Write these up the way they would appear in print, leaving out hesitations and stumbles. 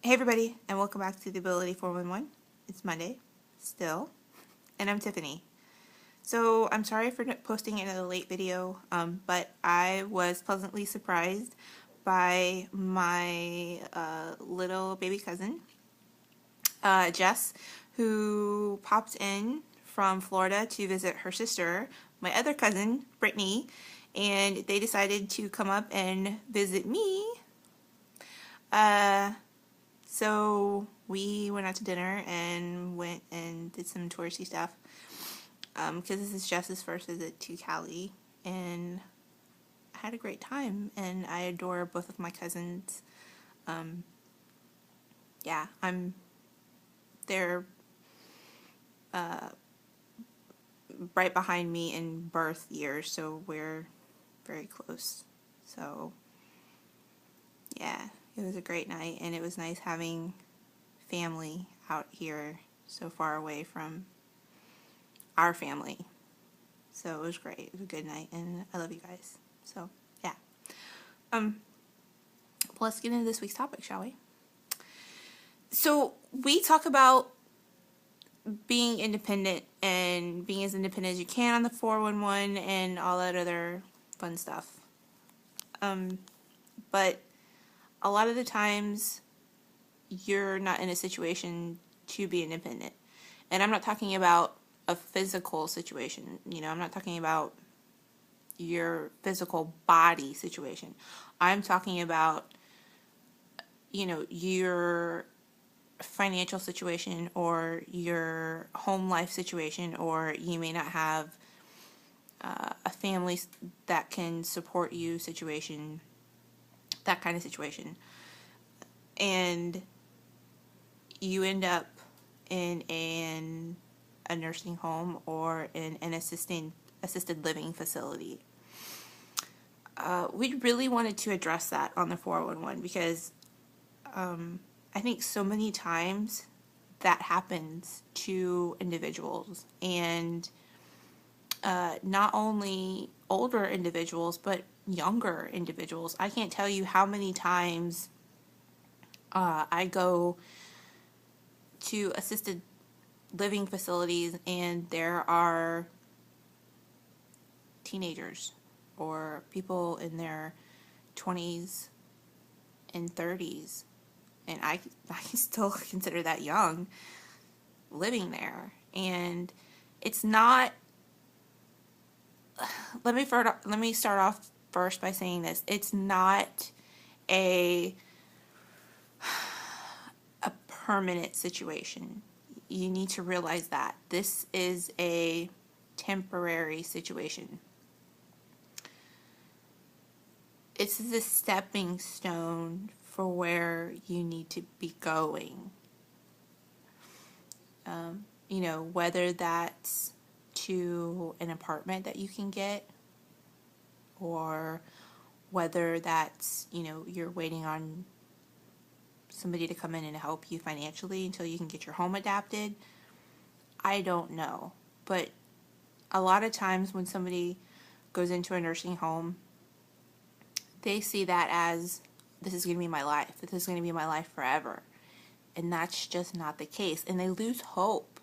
Hey everybody, and welcome back to the Ability 411. It's Monday, still, and I'm Tiffany. So I'm sorry for posting another late video, but I was pleasantly surprised by my little baby cousin, Jess, who popped in from Florida to visit her sister, my other cousin, Brittany, and they decided to come up and visit me. So we went out to dinner and went and did some touristy stuff, because this is Jess's first visit to Cali, and I had a great time, and I adore both of my cousins. Yeah, they're right behind me in birth years, so we're very close. So yeah, it was a great night, and it was nice having family out here so far away from our family. So it was great. It was a good night, and I love you guys. So yeah. Let's get into this week's topic, shall we? So we talk about being independent and being as independent as you can on the 411 and all that other fun stuff. But a lot of the times you're not in a situation to be independent. And I'm not talking about a physical situation. I'm not talking about your physical body situation. I'm talking about, your financial situation or your home life situation, or you may not have a family that can support you situation, that kind of situation. And you end up in a nursing home or in an assisted living facility. We really wanted to address that on the 411 because I think so many times that happens to individuals, and not only older individuals but younger individuals. I can't tell you how many times I go to assisted living facilities and there are teenagers or people in their 20s and 30s, and I still consider that young, living there. And it's not, let me start off first by saying this. It's not a permanent situation. You need to realize that this is a temporary situation. It's the stepping stone for where you need to be going. Whether that's to an apartment that you can get, or whether that's, you're waiting on somebody to come in and help you financially until you can get your home adapted. I don't know. But a lot of times when somebody goes into a nursing home, they see that as, this is going to be my life. This is going to be my life forever. And that's just not the case. And they lose hope.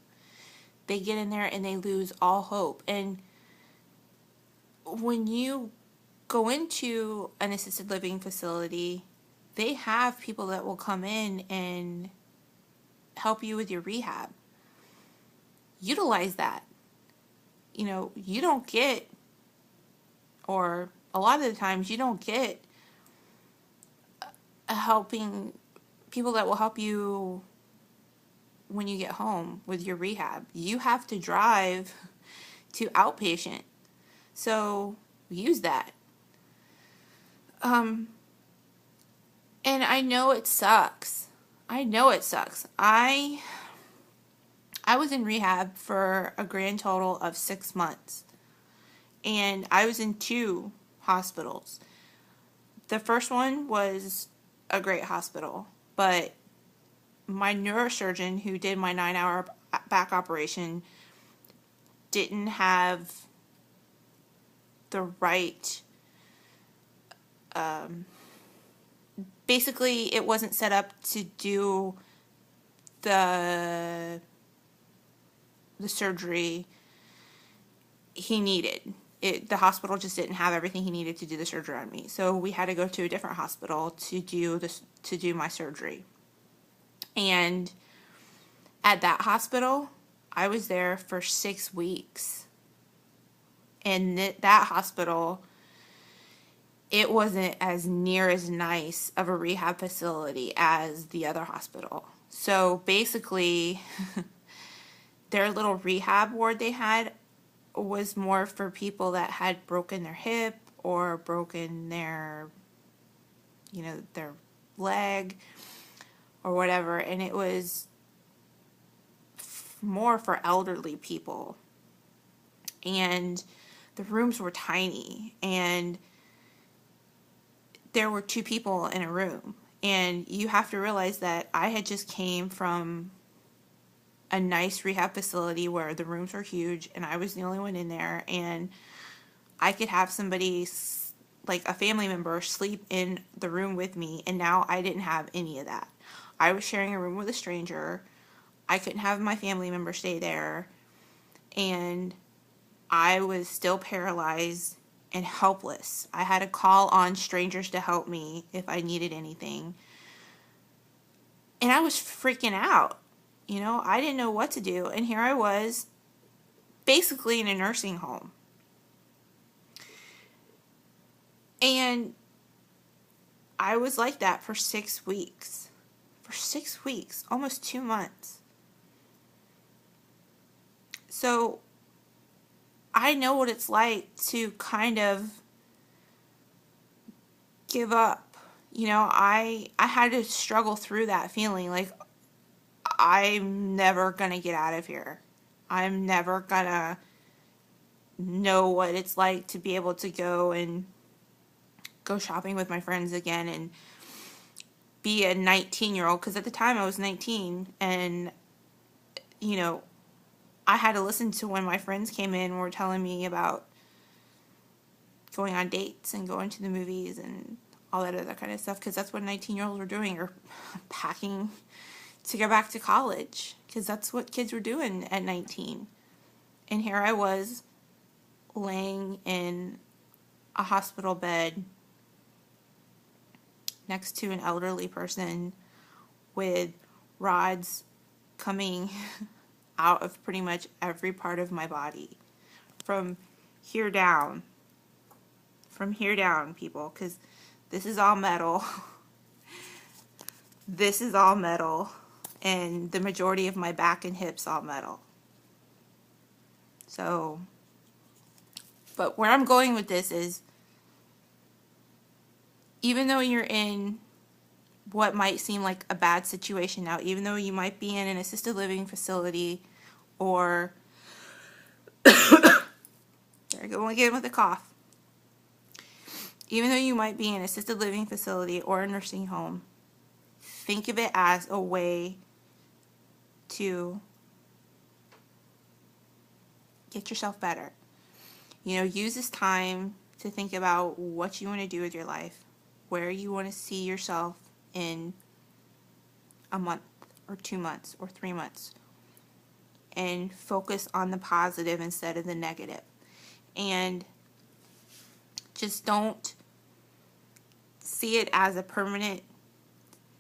They get in there and they lose all hope. And when you go into an assisted living facility, they have people that will come in and help you with your rehab. Utilize that. You don't get, or a lot of the times you don't get helping people that will help you when you get home with your rehab. You have to drive to outpatient. So use that. And I know it sucks. I was in rehab for a grand total of 6 months. And I was in 2 hospitals. The first one was a great hospital, but my neurosurgeon who did my 9-hour back operation didn't have the right basically it wasn't set up to do the surgery he needed. The hospital just didn't have everything he needed to do the surgery on me. So we had to go to a different hospital to do my surgery. And at that hospital, I was there for 6 weeks. And that hospital, it wasn't as near as nice of a rehab facility as the other hospital. So basically, their little rehab ward they had was more for people that had broken their hip or broken their, their leg or whatever. And it was more for elderly people. And the rooms were tiny, and there were 2 people in a room. And you have to realize that I had just came from a nice rehab facility where the rooms were huge and I was the only one in there, and I could have somebody, like a family member, sleep in the room with me, and now I didn't have any of that. I was sharing a room with a stranger. I couldn't have my family member stay there, and I was still paralyzed and helpless. I had to call on strangers to help me if I needed anything. And I was freaking out. I didn't know what to do. And here I was, basically in a nursing home. And I was like that for 6 weeks. For 6 weeks, almost 2 months. So I know what it's like to kind of give up. I had to struggle through that feeling like I'm never going to get out of here. I'm never going to know what it's like to be able to go shopping with my friends again and be a 19-year-old, because at the time I was 19, and I had to listen to when my friends came in and were telling me about going on dates and going to the movies and all that other kind of stuff, because that's what 19-year-olds were doing, or packing to go back to college, because that's what kids were doing at 19. And here I was laying in a hospital bed next to an elderly person with rods coming out of pretty much every part of my body, from here down, people, because this is all metal. This is all metal, and the majority of my back and hips all metal. So, but where I'm going with this is, even though you're in what might seem like a bad situation now, even though you might be in an assisted living facility, or there I go again with a cough. Even though you might be in an assisted living facility or a nursing home, think of it as a way to get yourself better. Use this time to think about what you want to do with your life, where you want to see yourself in a month or 2 months or 3 months, and focus on the positive instead of the negative. And just don't see it as a permanent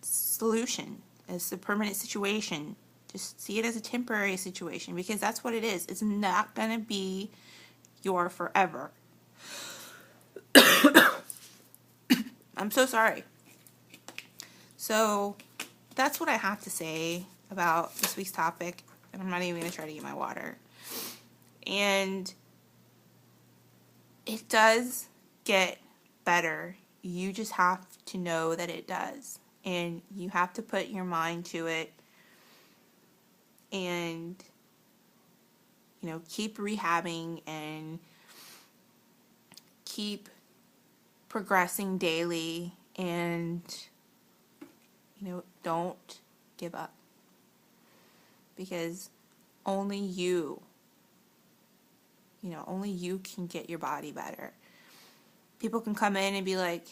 solution, as a permanent situation. Just see it as a temporary situation, because that's what it is. It's not going to be your forever. I'm so sorry. So that's what I have to say about this week's topic, and I'm not even going to try to get my water. And it does get better. You just have to know that it does, and you have to put your mind to it, and keep rehabbing and keep progressing daily, and don't give up, because only you can get your body better. People can come in and be like,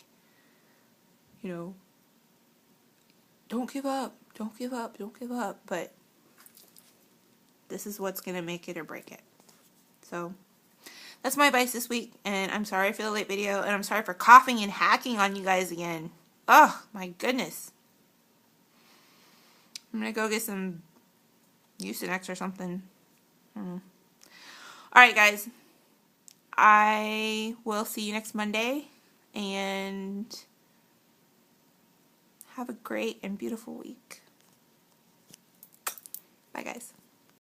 don't give up, don't give up, don't give up. But this is what's going to make it or break it. So that's my advice this week. And I'm sorry for the late video. And I'm sorry for coughing and hacking on you guys again. Oh, my goodness. I'm going to go get some Mucinex or something. Alright, guys. I will see you next Monday. And have a great and beautiful week. Bye, guys.